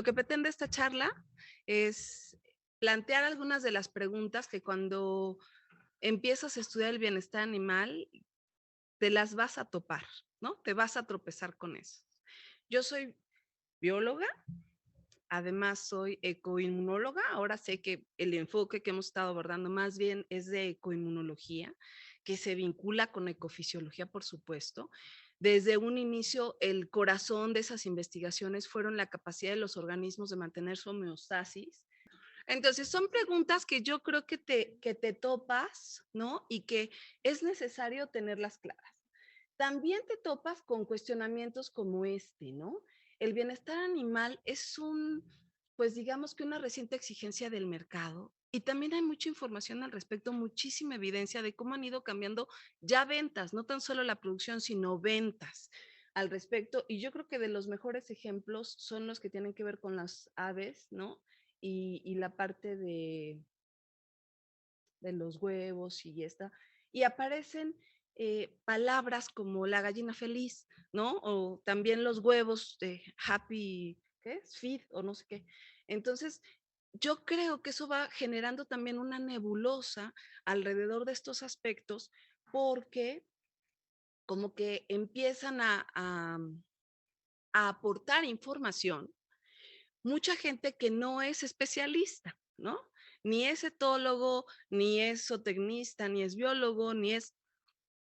Lo que pretende esta charla es plantear algunas de las preguntas que cuando empiezas a estudiar el bienestar animal te las vas a topar, ¿no? Te vas a tropezar con eso. Yo soy bióloga, además soy ecoinmunóloga. Ahora sé que el enfoque que hemos estado abordando más bien es de ecoinmunología, que se vincula con ecofisiología, por supuesto. Desde un inicio, el corazón de esas investigaciones fueron la capacidad de los organismos de mantener su homeostasis. Entonces, son preguntas que yo creo que te topas, ¿no? Y que es necesario tenerlas claras. También te topas con cuestionamientos como este, ¿no? El bienestar animal es pues digamos que una reciente exigencia del mercado y también hay mucha información al respecto, muchísima evidencia de cómo han ido cambiando ya ventas, no tan solo la producción, sino ventas al respecto. Y yo creo que de los mejores ejemplos son los que tienen que ver con las aves, ¿no? Y la parte de los huevos y esta, y aparecen palabras como la gallina feliz, ¿no? O también los huevos de happy, ¿qué es? Feed o no sé qué. Entonces, yo creo que eso va generando también una nebulosa alrededor de estos aspectos porque como que empiezan a aportar información mucha gente que no es especialista, ¿no? Ni es etólogo, ni es zootecnista, ni es biólogo, ni es...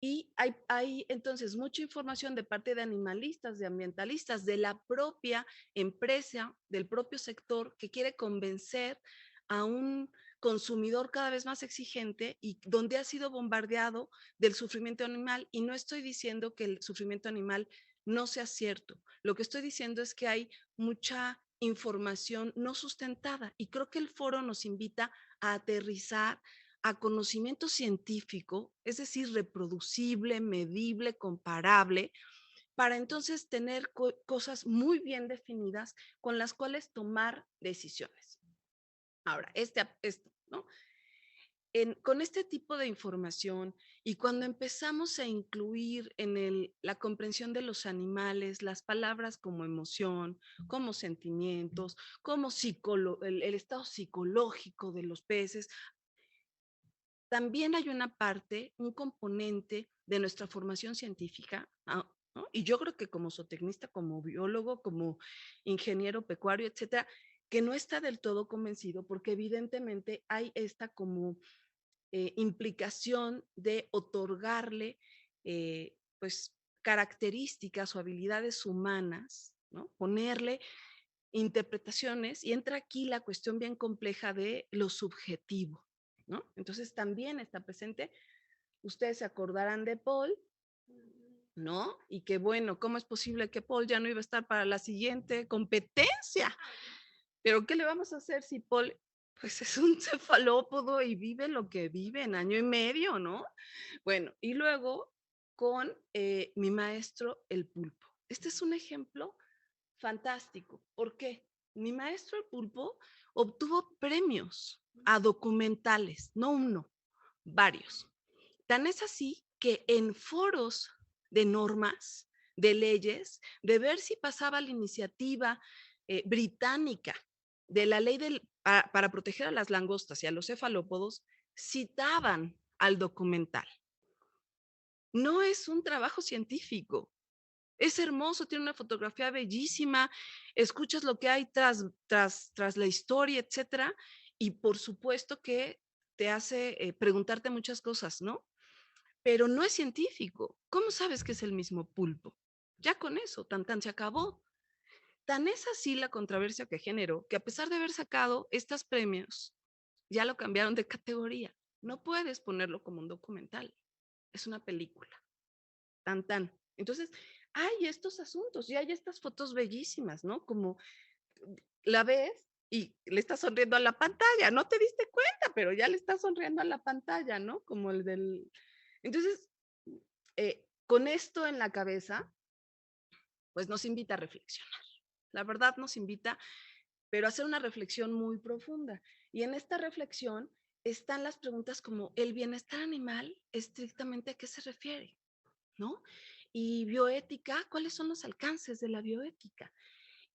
Y hay entonces mucha información de parte de animalistas, de ambientalistas, de la propia empresa, del propio sector que quiere convencer a un consumidor cada vez más exigente y donde ha sido bombardeado del sufrimiento animal. Y no estoy diciendo que el sufrimiento animal no sea cierto. Lo que estoy diciendo es que hay mucha información no sustentada y creo que el foro nos invita a aterrizar a conocimiento científico, es decir, reproducible, medible, comparable, para entonces tener cosas muy bien definidas con las cuales tomar decisiones. Ahora, ¿no? Con este tipo de información y cuando empezamos a incluir en la comprensión de los animales las palabras como emoción, como sentimientos, como el estado psicológico de los peces, también hay una parte, un componente de nuestra formación científica, ¿no? Y yo creo que como zootecnista, como biólogo, como ingeniero pecuario, etcétera, que no está del todo convencido porque evidentemente hay esta como implicación de otorgarle pues características o habilidades humanas, ¿no? Ponerle interpretaciones y entra aquí la cuestión bien compleja de lo subjetivo, ¿no? Entonces también está presente, ustedes se acordarán de Paul, ¿no? Y que bueno, ¿cómo es posible que Paul ya no iba a estar para la siguiente competencia? Pero ¿qué le vamos a hacer si Paul, pues es un cefalópodo y vive lo que vive en año y medio, ¿no? Bueno, y luego con mi maestro, el pulpo. Este es un ejemplo fantástico. ¿Por qué? Mi maestro el pulpo obtuvo premios a documentales, no uno, varios. Tan es así que en foros de normas, de leyes, de ver si pasaba la iniciativa británica de la ley para proteger a las langostas y a los cefalópodos, citaban al documental. No es un trabajo científico, es hermoso, tiene una fotografía bellísima, escuchas lo que hay tras la historia, etcétera, y por supuesto que te hace preguntarte muchas cosas, ¿no? Pero no es científico. ¿Cómo sabes que es el mismo pulpo? Ya con eso, tan se acabó. Tan es así la controversia que generó que a pesar de haber sacado estos premios, ya lo cambiaron de categoría. No puedes ponerlo como un documental, es una película. Tan. Entonces, hay estos asuntos y hay estas fotos bellísimas, ¿no? Como la ves y le estás sonriendo a la pantalla, no te diste cuenta, pero ya le estás sonriendo a la pantalla, ¿no? Como el del... Entonces, con esto en la cabeza, pues nos invita a reflexionar. La verdad nos invita, pero a hacer una reflexión muy profunda. Y en esta reflexión están las preguntas como, ¿el bienestar animal estrictamente a qué se refiere? ¿No? Y bioética, ¿cuáles son los alcances de la bioética?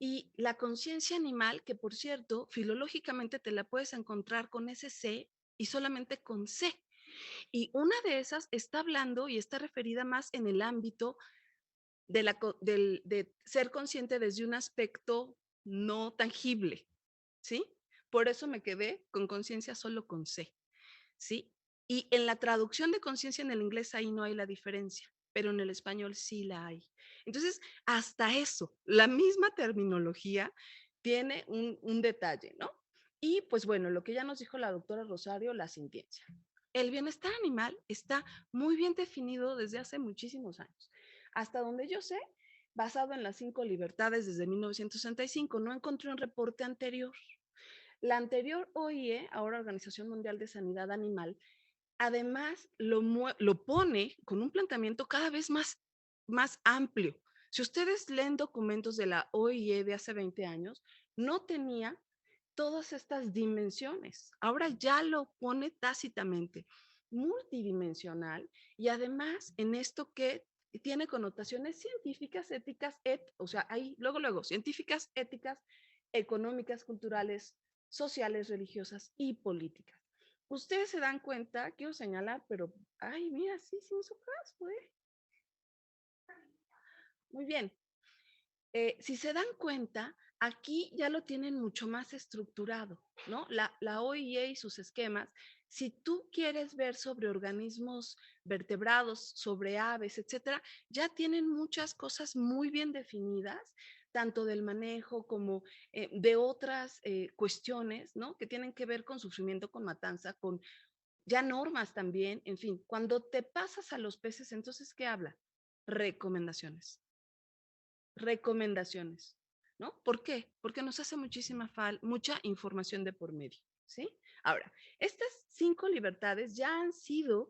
Y la conciencia animal, que por cierto, filológicamente te la puedes encontrar con ese C y solamente con C. Y una de esas está hablando y está referida más en el ámbito de ser consciente desde un aspecto no tangible, ¿sí? Por eso me quedé con conciencia solo con C, ¿sí? Y en la traducción de conciencia en el inglés ahí no hay la diferencia, pero en el español sí la hay. Entonces, hasta eso, la misma terminología tiene un detalle, ¿no? Y pues bueno, lo que ya nos dijo la doctora Rosario, la sintiencia. El bienestar animal está muy bien definido desde hace muchísimos años. Hasta donde yo sé, basado en las 5 libertades desde 1965, no encontré un reporte anterior. La anterior OIE, ahora Organización Mundial de Sanidad Animal, además lo pone con un planteamiento cada vez más amplio. Si ustedes leen documentos de la OIE de hace 20 años, no tenía todas estas dimensiones. Ahora ya lo pone tácitamente, multidimensional y además en esto que tiene connotaciones científicas, éticas, o sea, ahí luego, científicas, éticas, económicas, culturales, sociales, religiosas y políticas. Ustedes se dan cuenta, quiero señalar, pero, ay, mira, sí me hizo caso, ¿eh? Muy bien. Si se dan cuenta, aquí ya lo tienen mucho más estructurado, ¿no? La OIE y sus esquemas, si tú quieres ver sobre organismos vertebrados, sobre aves, etcétera, ya tienen muchas cosas muy bien definidas, tanto del manejo como de otras cuestiones, ¿no? Que tienen que ver con sufrimiento, con matanza, con ya normas también, en fin. Cuando te pasas a los peces, entonces, ¿qué habla? Recomendaciones. Recomendaciones, ¿no? ¿Por qué? Porque nos hace mucha información de por medio, ¿sí? Ahora, estas 5 libertades ya han sido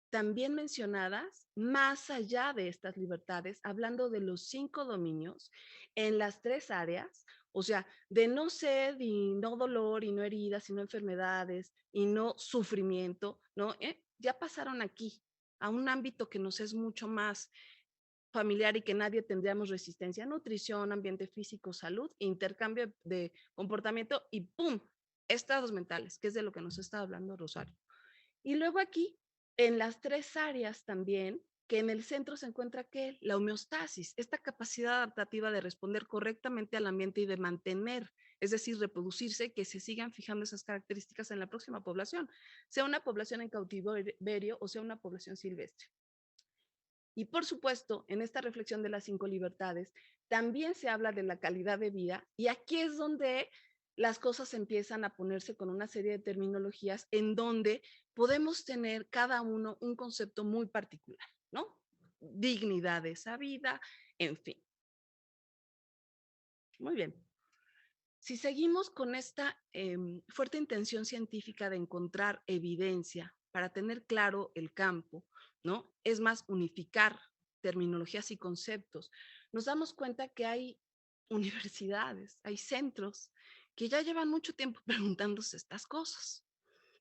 también mencionadas más allá de estas libertades, hablando de los 5 dominios en las 3 áreas, o sea, de no sed y no dolor y no heridas y no enfermedades y no sufrimiento, ¿no? Ya pasaron aquí a un ámbito que nos es mucho más familiar y que nadie tendríamos resistencia, nutrición, ambiente físico, salud, intercambio de comportamiento y ¡pum! Estados mentales, que es de lo que nos está hablando Rosario. Y luego aquí, en las 3 áreas también, que en el centro se encuentra ¿qué? La homeostasis, esta capacidad adaptativa de responder correctamente al ambiente y de mantener, es decir, reproducirse, que se sigan fijando esas características en la próxima población, sea una población en cautiverio o sea una población silvestre. Y por supuesto, en esta reflexión de las 5 libertades, también se habla de la calidad de vida y aquí es donde las cosas empiezan a ponerse con una serie de terminologías en donde podemos tener cada uno un concepto muy particular, ¿no? Dignidad de esa vida, en fin. Muy bien. Si seguimos con esta fuerte intención científica de encontrar evidencia para tener claro el campo, ¿no? Es más, unificar terminologías y conceptos, nos damos cuenta que hay universidades, hay centros que ya llevan mucho tiempo preguntándose estas cosas,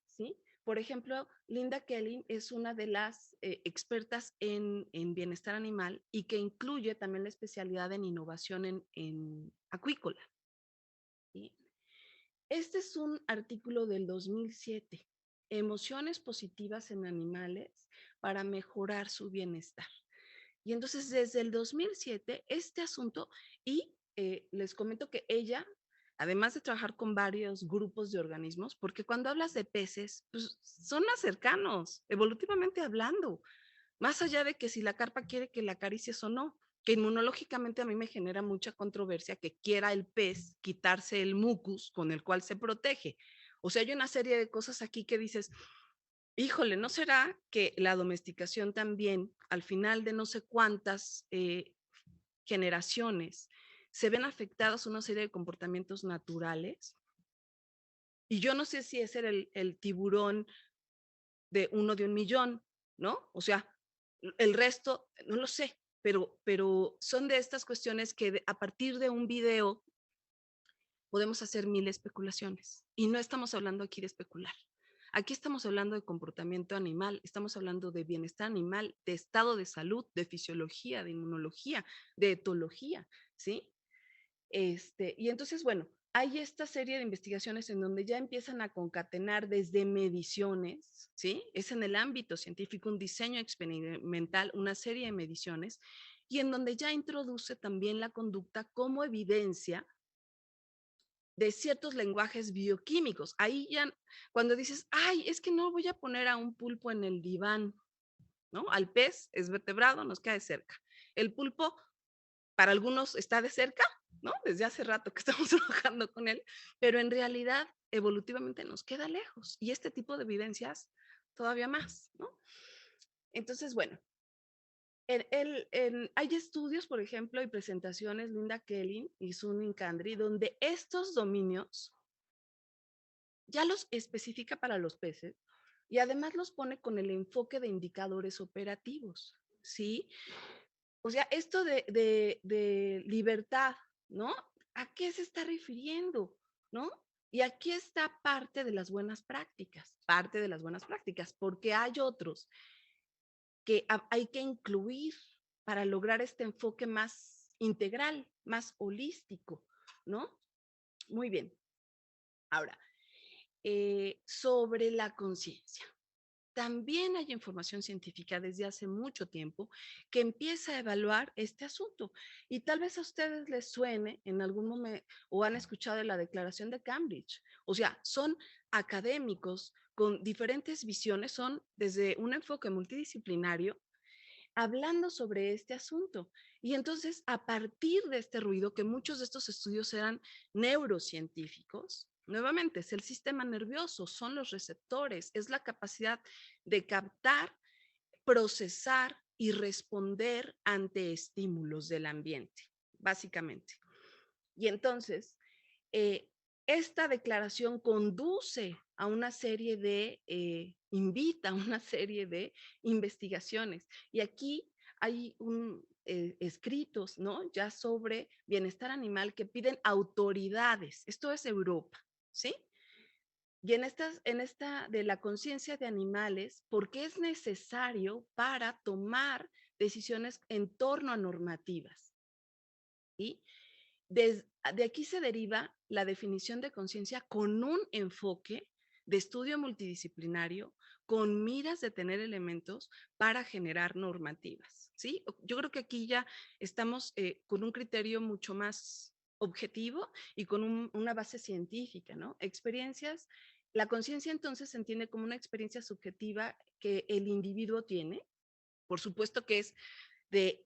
¿sí? Por ejemplo, Linda Kelly es una de las expertas en bienestar animal y que incluye también la especialidad en innovación en acuícola. ¿Sí? Este es un artículo del 2007, emociones positivas en animales para mejorar su bienestar. Y entonces desde el 2007, este asunto, y les comento que ella, además de trabajar con varios grupos de organismos, porque cuando hablas de peces, pues son más cercanos, evolutivamente hablando, más allá de que si la carpa quiere que la acaricies o no, que inmunológicamente a mí me genera mucha controversia que quiera el pez quitarse el mucus con el cual se protege. O sea, hay una serie de cosas aquí que dices, híjole, ¿no será que la domesticación también, al final de no sé cuántas generaciones, se ven afectadas una serie de comportamientos naturales? Y yo no sé si es el tiburón de 1 de 1 millón, ¿no? O sea, el resto, no lo sé, pero son de estas cuestiones que a partir de un video podemos hacer 1000 especulaciones. Y no estamos hablando aquí de especular. Aquí estamos hablando de comportamiento animal, estamos hablando de bienestar animal, de estado de salud, de fisiología, de inmunología, de etología, ¿sí? Y entonces, bueno, hay esta serie de investigaciones en donde ya empiezan a concatenar desde mediciones, ¿sí? Es en el ámbito científico, un diseño experimental, una serie de mediciones, y en donde ya introduce también la conducta como evidencia de ciertos lenguajes bioquímicos. Ahí ya, cuando dices, ay, es que no voy a poner a un pulpo en el diván, ¿no? Al pez es vertebrado, nos queda de cerca. El pulpo, para algunos, está de cerca, ¿no? Desde hace rato que estamos trabajando con él, pero en realidad, evolutivamente nos queda lejos. Y este tipo de evidencias, todavía más, ¿no? Entonces, bueno, hay estudios, por ejemplo, y presentaciones, Linda Kelly y Sunin Kandri, donde estos dominios ya los especifica para los peces y además los pone con el enfoque de indicadores operativos, ¿sí? O sea, esto de libertad, ¿no? ¿A qué se está refiriendo? ¿No? Y aquí está parte de las buenas prácticas, porque hay otros que hay que incluir para lograr este enfoque más integral, más holístico, ¿no? Muy bien. Ahora, sobre la conciencia. También hay información científica desde hace mucho tiempo que empieza a evaluar este asunto. Y tal vez a ustedes les suene en algún momento o han escuchado de la Declaración de Cambridge. O sea, son académicos con diferentes visiones, son desde un enfoque multidisciplinario hablando sobre este asunto. Y entonces, a partir de este ruido, que muchos de estos estudios eran neurocientíficos, nuevamente es el sistema nervioso, son los receptores, es la capacidad de captar, procesar y responder ante estímulos del ambiente, básicamente. Y entonces, eh, esta declaración conduce a una serie de, invita a una serie de investigaciones. Y aquí hay escritos, ¿no? Ya sobre bienestar animal que piden autoridades. Esto es Europa, ¿sí? Y en esta de la conciencia de animales, porque es necesario para tomar decisiones en torno a normativas, ¿sí? De aquí se deriva la definición de conciencia con un enfoque de estudio multidisciplinario con miras de tener elementos para generar normativas, ¿sí? Yo creo que aquí ya estamos con un criterio mucho más objetivo y con una base científica, ¿no? Experiencias, la conciencia entonces se entiende como una experiencia subjetiva que el individuo tiene, por supuesto que es de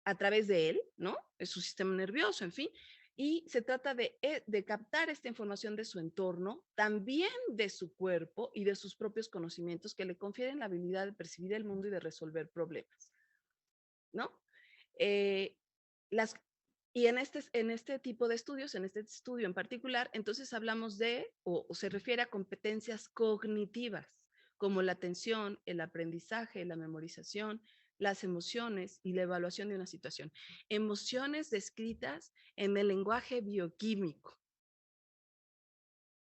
a través de él, ¿no? Es su sistema nervioso, en fin. Y se trata de captar esta información de su entorno, también de su cuerpo y de sus propios conocimientos que le confieren la habilidad de percibir el mundo y de resolver problemas, ¿no? Eh, las, y en este tipo de estudios, en este estudio en particular, entonces hablamos o se refiere a competencias cognitivas, como la atención, el aprendizaje, la memorización, las emociones y la evaluación de una situación. Emociones descritas en el lenguaje bioquímico,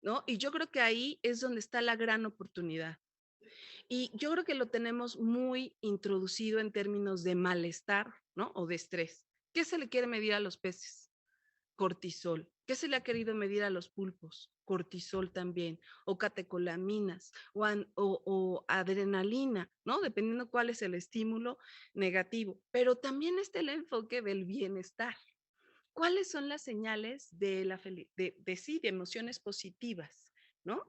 ¿no? Y yo creo que ahí es donde está la gran oportunidad. Y yo creo que lo tenemos muy introducido en términos de malestar, ¿no? O de estrés. ¿Qué se le quiere medir a los peces? Cortisol. ¿Qué se le ha querido medir a los pulpos? Cortisol también, o catecolaminas, o adrenalina, ¿no? Dependiendo cuál es el estímulo negativo. Pero también está el enfoque del bienestar. ¿Cuáles son las señales de sí, de emociones positivas, ¿no?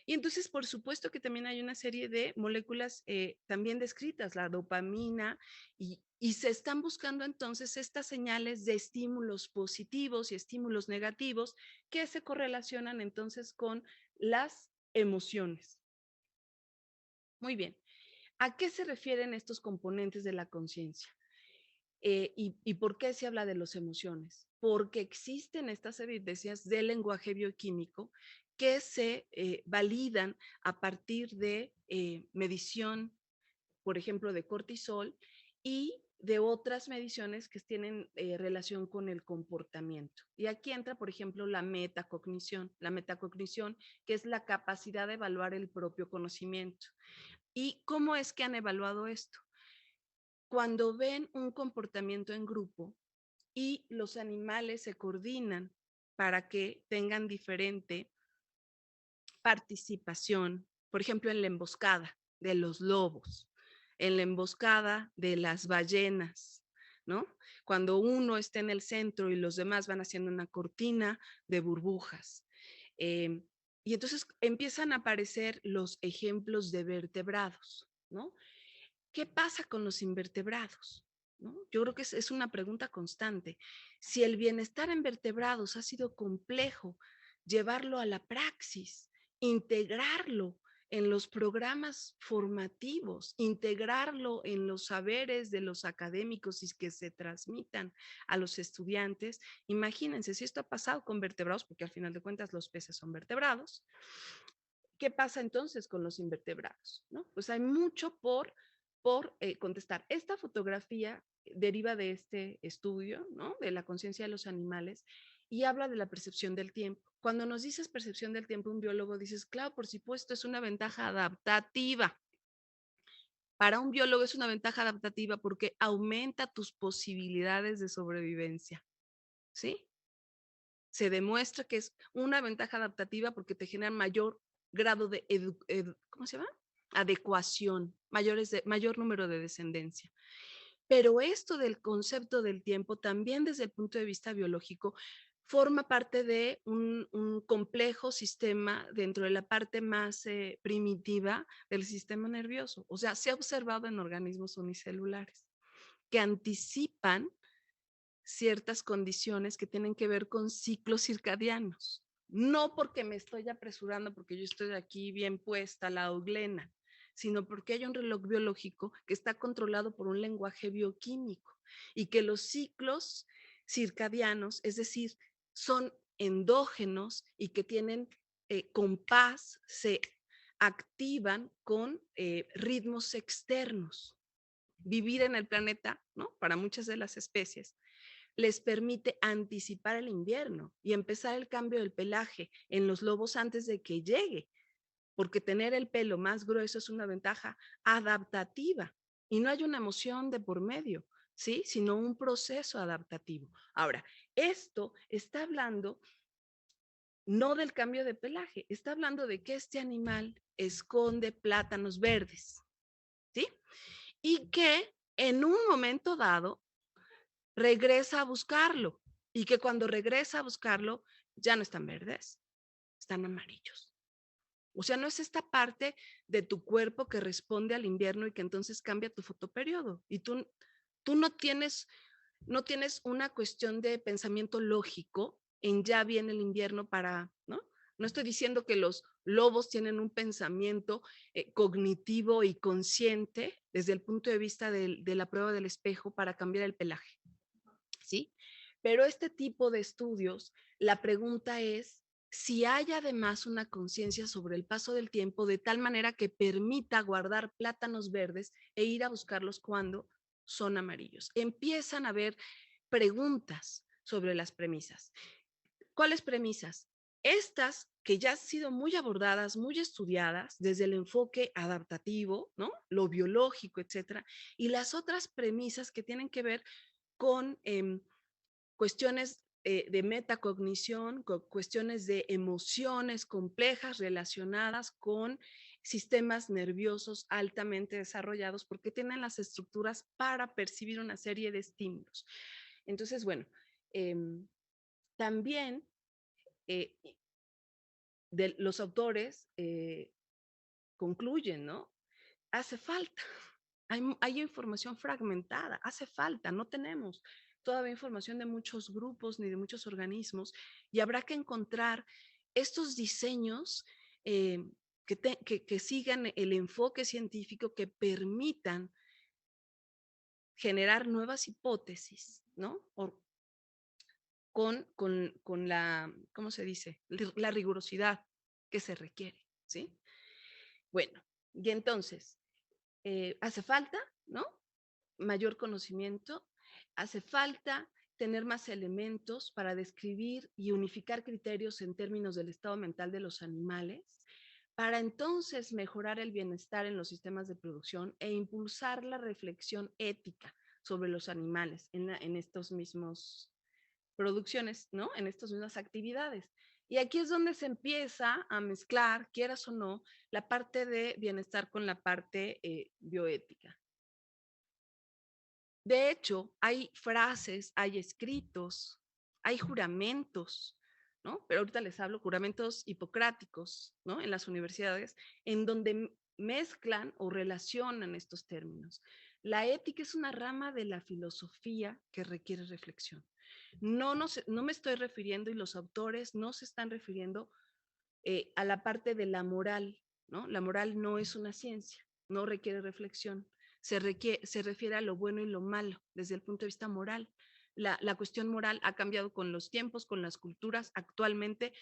Y entonces, por supuesto que también hay una serie de moléculas también descritas, la dopamina, y se están buscando entonces estas señales de estímulos positivos y estímulos negativos que se correlacionan entonces con las emociones. Muy bien. ¿A qué se refieren estos componentes de la conciencia? ¿Y por qué se habla de las emociones? Porque existen estas evidencias del lenguaje bioquímico que se validan a partir de medición, por ejemplo, de cortisol y de otras mediciones que tienen relación con el comportamiento. Y aquí entra, por ejemplo, la metacognición, que es la capacidad de evaluar el propio conocimiento. ¿Y cómo es que han evaluado esto? Cuando ven un comportamiento en grupo, y los animales se coordinan para que tengan diferente participación, por ejemplo, en la emboscada de los lobos, en la emboscada de las ballenas, ¿no? Cuando uno está en el centro y los demás van haciendo una cortina de burbujas. Eh, y entonces empiezan a aparecer los ejemplos de vertebrados, ¿no? ¿Qué pasa con los invertebrados? ¿No? Yo creo que es una pregunta constante. Si el bienestar en vertebrados ha sido complejo, llevarlo a la praxis, integrarlo en los programas formativos, integrarlo en los saberes de los académicos y que se transmitan a los estudiantes. Imagínense si esto ha pasado con vertebrados, porque al final de cuentas los peces son vertebrados. ¿Qué pasa entonces con los invertebrados? ¿No? Pues hay mucho por contestar. Esta fotografía deriva de este estudio, ¿no? De la conciencia de los animales y habla de la percepción del tiempo. Cuando nos dices percepción del tiempo, un biólogo dices, claro, por supuesto, es una ventaja adaptativa. Para un biólogo es una ventaja adaptativa porque aumenta tus posibilidades de sobrevivencia, ¿sí? Se demuestra que es una ventaja adaptativa porque te genera mayor grado de ¿cómo se llama? Adecuación, mayor número de descendencia. Pero esto del concepto del tiempo, también desde el punto de vista biológico, forma parte de un complejo sistema dentro de la parte más primitiva del sistema nervioso. O sea, se ha observado en organismos unicelulares que anticipan ciertas condiciones que tienen que ver con ciclos circadianos. No porque me estoy apresurando, porque yo estoy aquí bien puesta, la Oglena, sino porque hay un reloj biológico que está controlado por un lenguaje bioquímico y que los ciclos circadianos, es decir, son endógenos y que tienen compás, se activan con ritmos externos. Vivir en el planeta, ¿no? Para muchas de las especies, les permite anticipar el invierno y empezar el cambio del pelaje en los lobos antes de que llegue, porque tener el pelo más grueso es una ventaja adaptativa y no hay una emoción de por medio, ¿sí? Sino un proceso adaptativo. Ahora, esto está hablando no del cambio de pelaje, está hablando de que este animal esconde plátanos verdes, ¿sí? Y que en un momento dado regresa a buscarlo y que cuando regresa a buscarlo ya no están verdes, están amarillos. O sea, no es esta parte de tu cuerpo que responde al invierno y que entonces cambia tu fotoperiodo. Y tú no tienes una cuestión de pensamiento lógico en ya viene el invierno para, ¿no? No estoy diciendo que los lobos tienen un pensamiento cognitivo y consciente desde el punto de vista de la prueba del espejo para cambiar el pelaje. ¿Sí? Pero este tipo de estudios, la pregunta es si hay además una conciencia sobre el paso del tiempo de tal manera que permita guardar plátanos verdes e ir a buscarlos cuando son amarillos. Empiezan a haber preguntas sobre las premisas. ¿Cuáles premisas? Estas que ya han sido muy abordadas, muy estudiadas desde el enfoque adaptativo, ¿no? Lo biológico, etcétera, y las otras premisas que tienen que ver con cuestiones de metacognición, con cuestiones de emociones complejas relacionadas con sistemas nerviosos altamente desarrollados porque tienen las estructuras para percibir una serie de estímulos. Entonces, bueno, eh, también eh, los autores concluyen, ¿no? Hace falta. Hay información fragmentada, hace falta, no tenemos todavía información de muchos grupos ni de muchos organismos y habrá que encontrar estos diseños que sigan el enfoque científico que permitan generar nuevas hipótesis, ¿no? Con la, ¿cómo se dice? La rigurosidad que se requiere, ¿sí? Bueno, y entonces, hace falta, ¿no? Mayor conocimiento, hace falta tener más elementos para describir y unificar criterios en términos del estado mental de los animales, para entonces mejorar el bienestar en los sistemas de producción e impulsar la reflexión ética sobre los animales en estos mismos producciones, ¿no? En estas mismas actividades. Y aquí es donde se empieza a mezclar, quieras o no, la parte de bienestar con la parte bioética. De hecho, hay frases, hay escritos, hay juramentos, ¿no? Pero ahorita les hablo juramentos hipocráticos, ¿no? En las universidades, en donde mezclan o relacionan estos términos. La ética es una rama de la filosofía que requiere reflexión. No me estoy refiriendo, y los autores no se están refiriendo a la parte de la moral, ¿no? La moral no es una ciencia, no requiere reflexión, se refiere a lo bueno y lo malo desde el punto de vista moral. La cuestión moral ha cambiado con los tiempos, con las culturas. Actualmente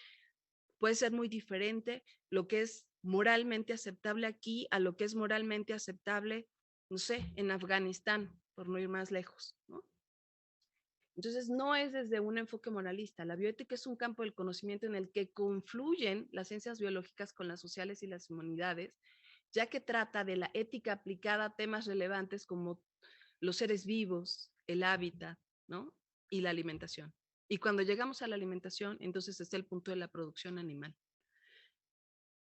puede ser muy diferente lo que es moralmente aceptable aquí a lo que es moralmente aceptable, no sé, en Afganistán, por no ir más lejos, ¿no? Entonces, no es desde un enfoque moralista. La bioética es un campo del conocimiento en el que confluyen las ciencias biológicas con las sociales y las humanidades, ya que trata de la ética aplicada a temas relevantes como los seres vivos, el hábitat, ¿no? Y la alimentación. Y cuando llegamos a la alimentación, entonces está el punto de la producción animal.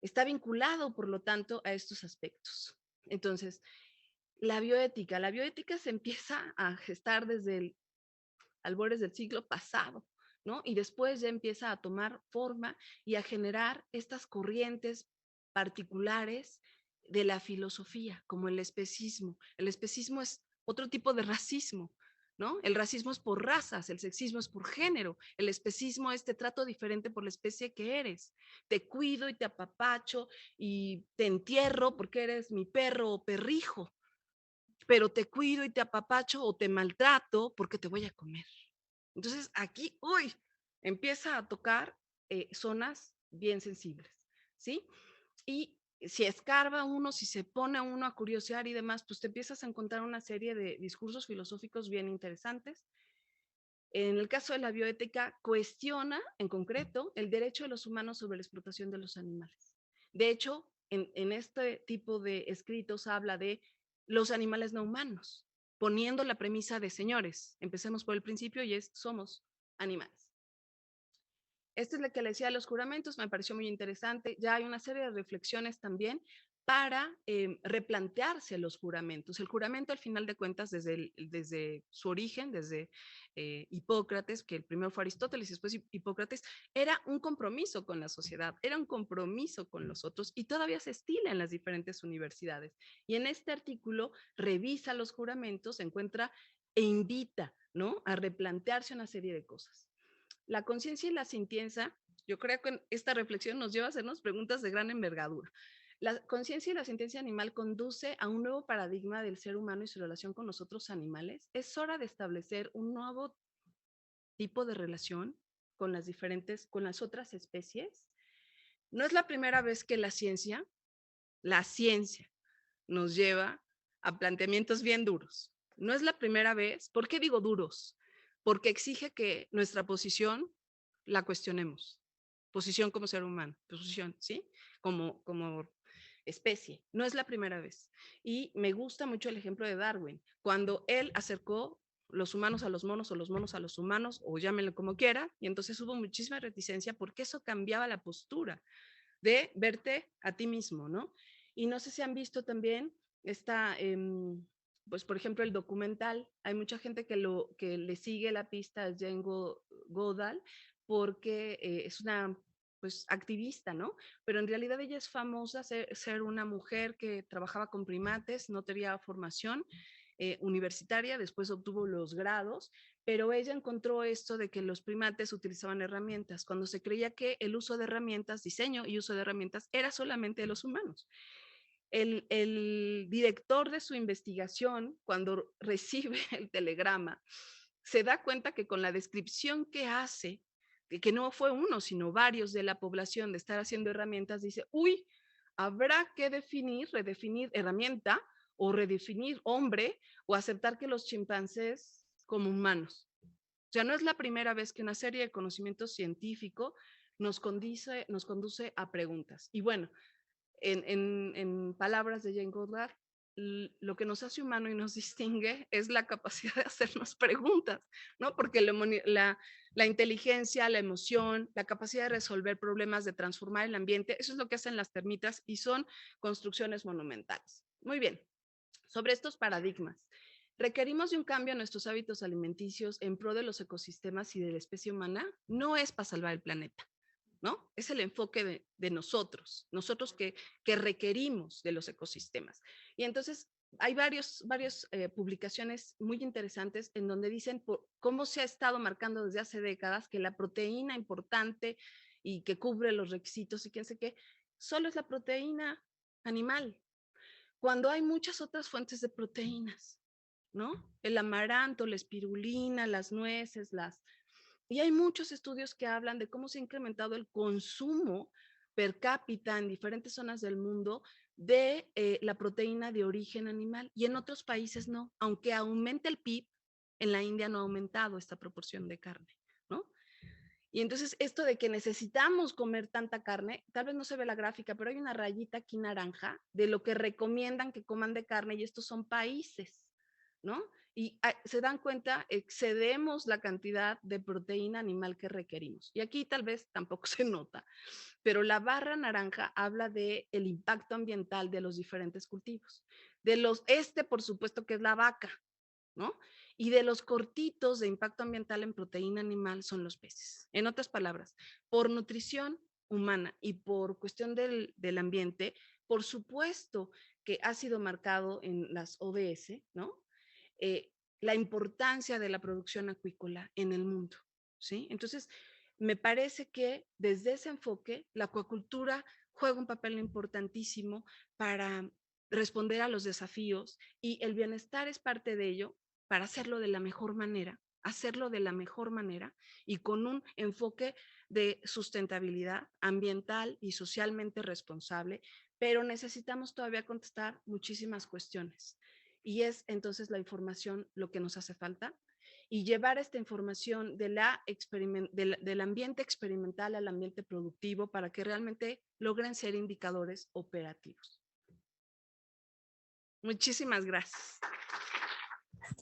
Está vinculado, por lo tanto, a estos aspectos. Entonces, la bioética se empieza a gestar desde el albores del siglo pasado, ¿no? Y después ya empieza a tomar forma y a generar estas corrientes particulares de la filosofía, como el especismo. El especismo es otro tipo de racismo, ¿no? El racismo es por razas, el sexismo es por género, el especismo es te trato diferente por la especie que eres, te cuido y te apapacho y te entierro porque eres mi perro o perrijo, pero te cuido y te apapacho o te maltrato porque te voy a comer. Entonces aquí, uy, empieza a tocar zonas bien sensibles, ¿sí? Y si escarba uno, si se pone uno a curiosear y demás, pues te empiezas a encontrar una serie de discursos filosóficos bien interesantes. En el caso de la bioética, cuestiona en concreto el derecho de los humanos sobre la explotación de los animales. De hecho, en este tipo de escritos habla de los animales no humanos, poniendo la premisa de señores. Empecemos por el principio y es, somos animales. Esta es la que le decía a los juramentos, me pareció muy interesante. Ya hay una serie de reflexiones también para replantearse los juramentos. El juramento, al final de cuentas, desde su origen, desde Hipócrates, que el primero fue Aristóteles y después Hipócrates, era un compromiso con la sociedad, era un compromiso con los otros y todavía se estila en las diferentes universidades. Y en este artículo revisa los juramentos, encuentra e invita, ¿no?, a replantearse una serie de cosas. La conciencia y la sintiencia, yo creo que esta reflexión nos lleva a hacernos preguntas de gran envergadura. La conciencia y la sintiencia animal conduce a un nuevo paradigma del ser humano y su relación con los otros animales. Es hora de establecer un nuevo tipo de relación con con las otras especies. No es la primera vez que la ciencia nos lleva a planteamientos bien duros. No es la primera vez. ¿Por qué digo duros? Porque exige que nuestra posición la cuestionemos. Posición como ser humano, posición, ¿sí? Como especie. No es la primera vez. Y me gusta mucho el ejemplo de Darwin, cuando él acercó los humanos a los monos o los monos a los humanos, o llámenlo como quiera, y entonces hubo muchísima reticencia porque eso cambiaba la postura de verte a ti mismo, ¿no? Y no sé si han visto también esta, pues por ejemplo, el documental. Hay mucha gente que le sigue la pista a Jane Goodall porque es una pues activista, ¿no? Pero en realidad ella es famosa ser una mujer que trabajaba con primates, no tenía formación universitaria, después obtuvo los grados, pero ella encontró esto de que los primates utilizaban herramientas, cuando se creía que el uso de herramientas, diseño y uso de herramientas, era solamente de los humanos. El director de su investigación, cuando recibe el telegrama, se da cuenta que con la descripción que hace, que no fue uno, sino varios de la población de estar haciendo herramientas, dice, uy, habrá que redefinir herramienta o redefinir hombre o aceptar que los chimpancés como humanos. O sea, no es la primera vez que una serie de conocimiento científico nos conduce a preguntas. Y bueno, en palabras de Jane Goddard, lo que nos hace humano y nos distingue es la capacidad de hacernos preguntas, ¿no? Porque la inteligencia, la emoción, la capacidad de resolver problemas, de transformar el ambiente, eso es lo que hacen las termitas y son construcciones monumentales. Muy bien, sobre estos paradigmas. ¿Requerimos de un cambio en nuestros hábitos alimenticios en pro de los ecosistemas y de la especie humana? No es para salvar el planeta, ¿no? Es el enfoque de nosotros que requerimos de los ecosistemas. Y entonces hay varias publicaciones muy interesantes en donde dicen cómo se ha estado marcando desde hace décadas que la proteína importante y que cubre los requisitos y quién sé qué, solo es la proteína animal, cuando hay muchas otras fuentes de proteínas, ¿no? El amaranto, la espirulina, las nueces, y hay muchos estudios que hablan de cómo se ha incrementado el consumo per cápita en diferentes zonas del mundo de la proteína de origen animal y en otros países no, aunque aumente el PIB, en la India no ha aumentado esta proporción de carne, ¿no? Y entonces esto de que necesitamos comer tanta carne, tal vez no se ve la gráfica, pero hay una rayita aquí naranja de lo que recomiendan que coman de carne y estos son países, ¿no? Y se dan cuenta, excedemos la cantidad de proteína animal que requerimos. Y aquí tal vez tampoco se nota, pero la barra naranja habla de el impacto ambiental de los diferentes cultivos. Por supuesto que es la vaca, ¿no? Y de los cortitos de impacto ambiental en proteína animal son los peces. En otras palabras, por nutrición humana y por cuestión del ambiente, por supuesto que ha sido marcado en las ODS, ¿no? La importancia de la producción acuícola en el mundo, ¿sí? Entonces, me parece que desde ese enfoque, la acuacultura juega un papel importantísimo para responder a los desafíos y el bienestar es parte de ello para hacerlo de la mejor manera, y con un enfoque de sustentabilidad ambiental y socialmente responsable, pero necesitamos todavía contestar muchísimas cuestiones. Y es entonces la información lo que nos hace falta y llevar esta información del ambiente experimental al ambiente productivo para que realmente logren ser indicadores operativos. Muchísimas gracias.